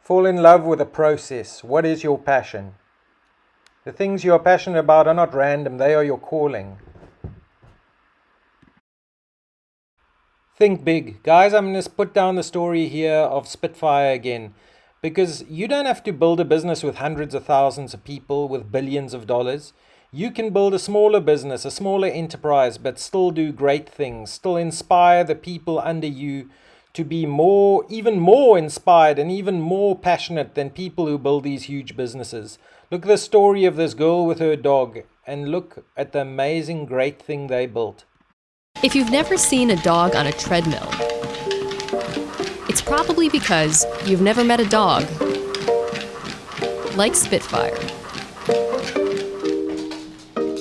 Fall in love with the process. What is your passion? The things you are passionate about are not random, they are your calling. Think big. Guys, I'm going to put down the story here of Spitfire again, because you don't have to build a business with hundreds of thousands of people with billions of dollars. You can build a smaller business, a smaller enterprise, but still do great things, still inspire the people under you to be even more inspired and even more passionate than people who build these huge businesses. Look at the story of this girl with her dog, and look at the amazing, great thing they built. If you've never seen a dog on a treadmill, it's probably because you've never met a dog like Spitfire.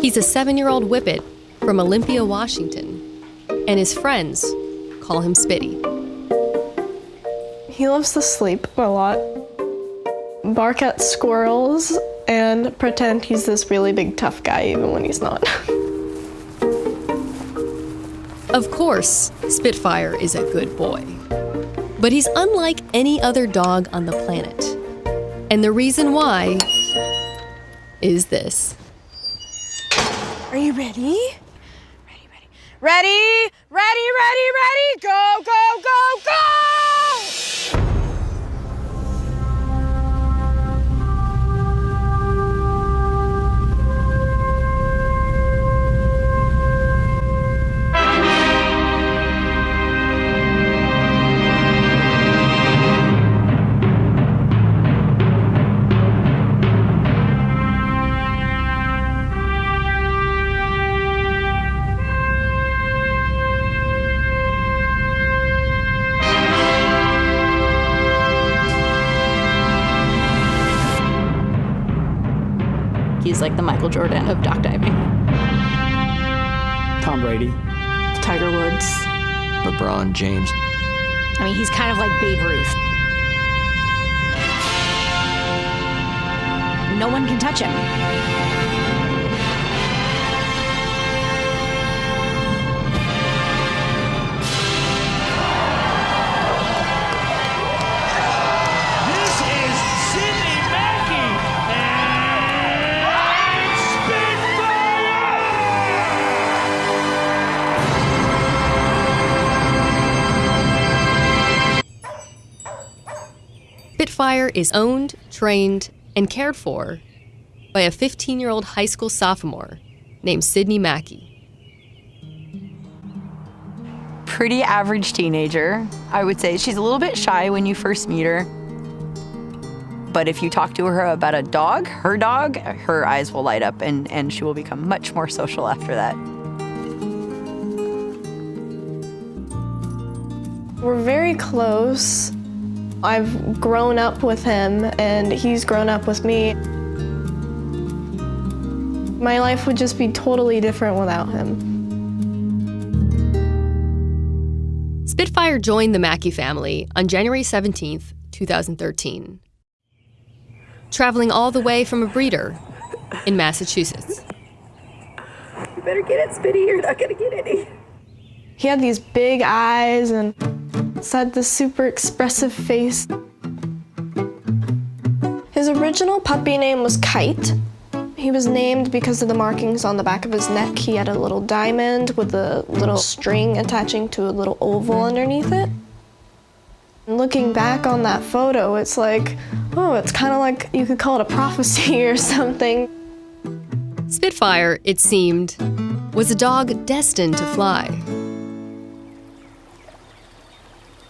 He's a 7-year-old whippet from Olympia, Washington, and his friends call him Spitty. He loves to sleep a lot, bark at squirrels, and pretend he's this really big tough guy even when he's not. Of course, Spitfire is a good boy. But he's unlike any other dog on the planet. And the reason why is this. Are you ready? Ready? Ready? Go, go, go, go! He's like the Michael Jordan of dock diving. Tom Brady. Tiger Woods. LeBron James. I mean, he's kind of like Babe Ruth. No one can touch him. Spitfire is owned, trained, and cared for by a 15-year-old high school sophomore named Sydney Mackey. Pretty average teenager, I would say. She's a little bit shy when you first meet her. But if you talk to her about a dog, her eyes will light up and she will become much more social after that. We're very close. I've grown up with him and he's grown up with me. My life would just be totally different without him. Spitfire joined the Mackey family on January 17th, 2013, traveling all the way from a breeder in Massachusetts. You better get it, Spitty, you're not gonna get any. He had these big eyes and had this super expressive face. His original puppy name was Kite. He was named because of the markings on the back of his neck. He had a little diamond with a little string attaching to a little oval underneath it. And looking back on that photo, it's like, oh, it's kind of like you could call it a prophecy or something. Spitfire, it seemed, was a dog destined to fly.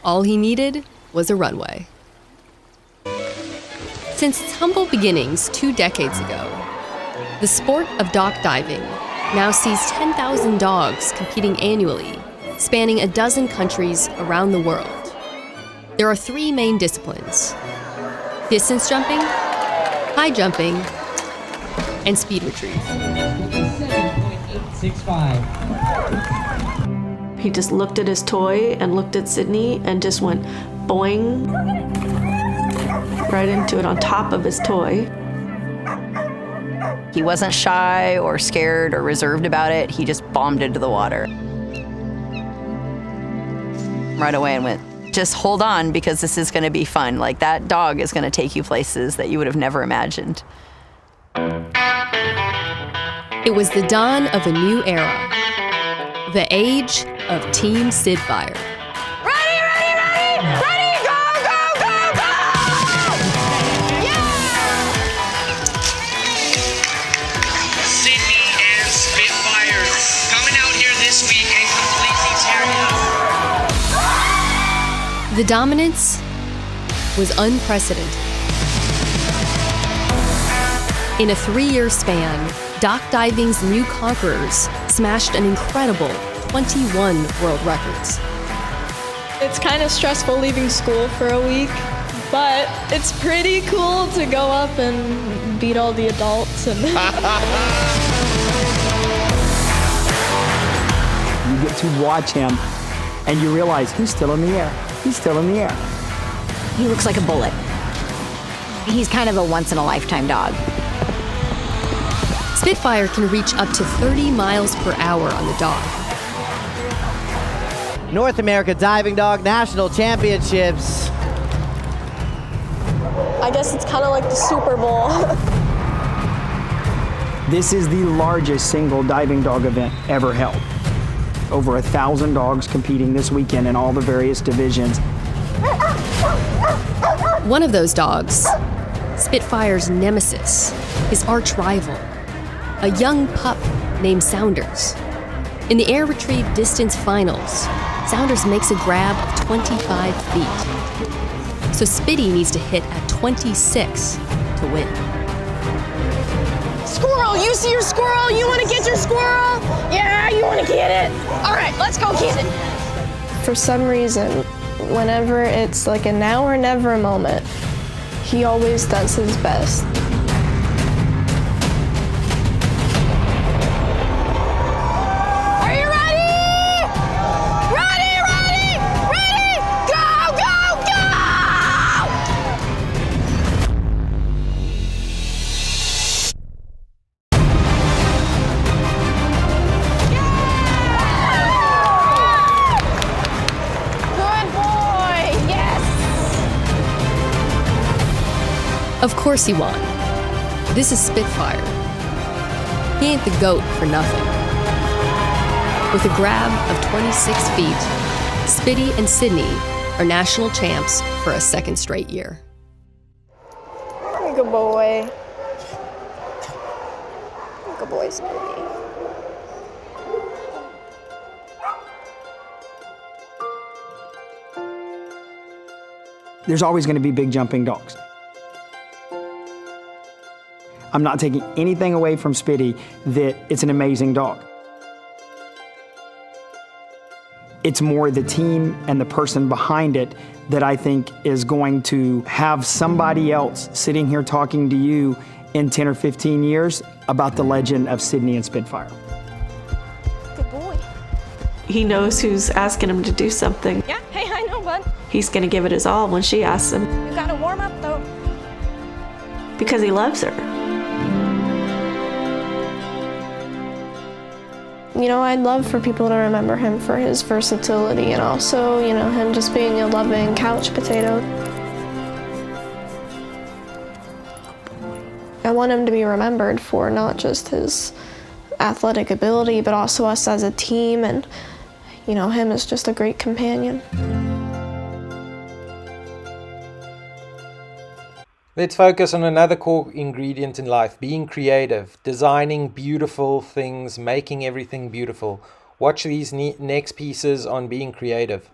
All he needed was a runway. Since its humble beginnings 2 decades ago, the sport of dock diving now sees 10,000 dogs competing annually, spanning a dozen countries around the world. There are 3 main disciplines: distance jumping, high jumping, and speed retrieve. 7.865. He just looked at his toy and looked at Sydney and just went boing right into it on top of his toy. He wasn't shy or scared or reserved about it. He just bombed into the water right away and went just hold on because this is going to be fun. Like that dog is going to take you places that you would have never imagined. It was the dawn of a new era, the age of Team Spitfire. Ready, ready, ready, ready, go, go, go, go! Yeah! Sydney and Spitfire coming out here this week and completely tearing it up. The dominance was unprecedented. In a 3-year span, dock diving's new conquerors smashed an incredible 21 world records. It's kind of stressful leaving school for a week, but it's pretty cool to go up and beat all the adults. And You get to watch him, and you realize he's still in the air. He's still in the air. He looks like a bullet. He's kind of a once-in-a-lifetime dog. Spitfire can reach up to 30 miles per hour on the dock. North America Diving Dog National Championships. I guess it's kind of like the Super Bowl. This is the largest single diving dog event ever held. Over 1,000 dogs competing this weekend in all the various divisions. One of those dogs, Spitfire's nemesis, his arch rival, a young pup named Saunders. In the air retrieve distance finals, Saunders makes a grab of 25 feet. So Spitty needs to hit at 26 to win. Squirrel, you see your squirrel? You want to get your squirrel? Yeah, you want to get it? All right, let's go get it. For some reason, whenever it's like a now or never moment, he always does his best. Are you ready? Ready, ready, ready! Go, go, go! Good boy, yes! Of course he won. This is Spitfire. He ain't the GOAT for nothing. With a grab of 26 feet, Spitty and Sydney are national champs for a second straight year. Good boy. Good boy, Spitty. There's always going to be big jumping dogs. I'm not taking anything away from Spitty that it's an amazing dog. It's more the team and the person behind it that I think is going to have somebody else sitting here talking to you in 10 or 15 years about the legend of Sydney and Spitfire. Good boy. He knows who's asking him to do something. Yeah, hey, I know, bud. He's gonna give it his all when she asks him You gotta warm up, though. because he loves her. You know, I'd love for people to remember him for his versatility and also, you know, him just being a loving couch potato. I want him to be remembered for not just his athletic ability, but also us as a team and, you know, him as just a great companion. Let's focus on another core ingredient in life, being creative, designing beautiful things, making everything beautiful. Watch these next pieces on being creative.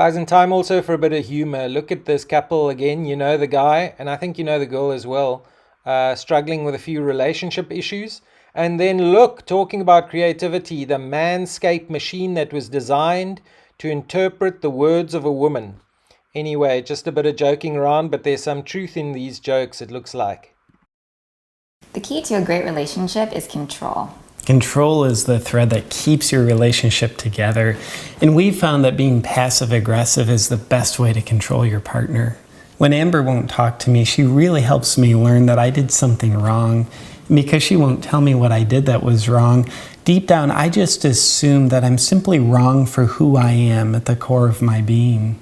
Guys, in time also for a bit of humor, look at this couple again. You know the guy, and I think you know the girl as well, struggling with a few relationship issues. And then look, talking about creativity, the Manscape machine that was designed to interpret the words of a woman. Anyway, just a bit of joking around, but there's some truth in these jokes, it looks like. The key to a great relationship is control. Control is the thread that keeps your relationship together. And we've found that being passive-aggressive is the best way to control your partner. When Amber won't talk to me, she really helps me learn that I did something wrong. And because she won't tell me what I did that was wrong, deep down I just assume that I'm simply wrong for who I am at the core of my being.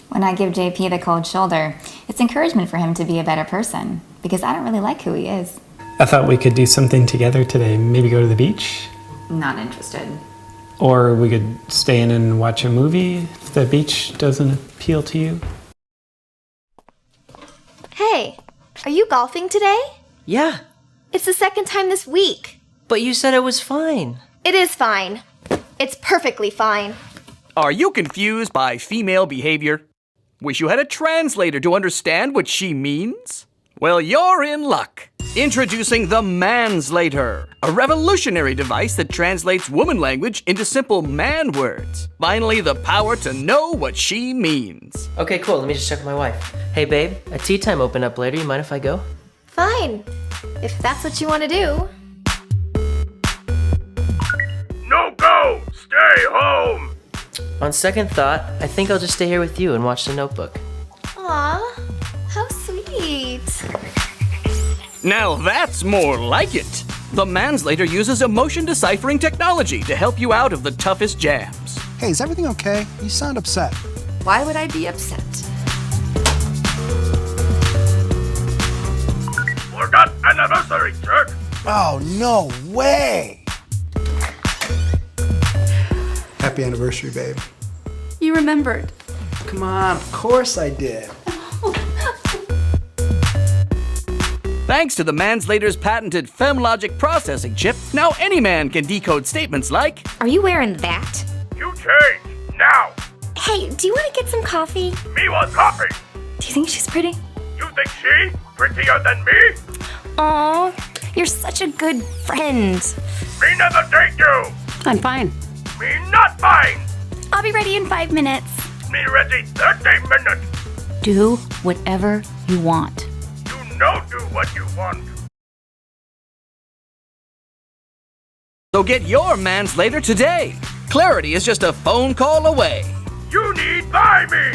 When I give JP the cold shoulder, it's encouragement for him to be a better person, because I don't really like who he is. I thought we could do something together today. Maybe go to the beach? Not interested. Or we could stay in and watch a movie if the beach doesn't appeal to you. Hey, are you golfing today? Yeah. It's the second time this week. But you said it was fine. It is fine. It's perfectly fine. Are you confused by female behavior? Wish you had a translator to understand what she means? Well, you're in luck. Introducing the Manslater, a revolutionary device that translates woman language into simple man words. Finally, the power to know what she means. Okay, cool. Let me just check with my wife. Hey, babe, a tea time opened up later. You mind if I go? Fine. If that's what you want to do. No go! Stay home! On second thought, I think I'll just stay here with you and watch The Notebook. Aw, how sweet. Now that's more like it. The Manslater uses emotion deciphering technology to help you out of the toughest jams. Hey, is everything okay? You sound upset. Why would I be upset? Forgot anniversary, jerk! Oh, no way! Happy anniversary, babe. You remembered. Come on, of course I did. Thanks to the Manslater's patented FemLogic processing chip, now any man can decode statements like, Are you wearing that? You change, now! Hey, do you want to get some coffee? Me want coffee! Do you think she's pretty? You think she prettier than me? Aw, you're such a good friend. Me never date you! I'm fine. Me not fine! I'll be ready in 5 minutes. Me ready 30 minutes! Do whatever you want. No, do what you want. So get your Manslater today. Clarity is just a phone call away. You need buy me!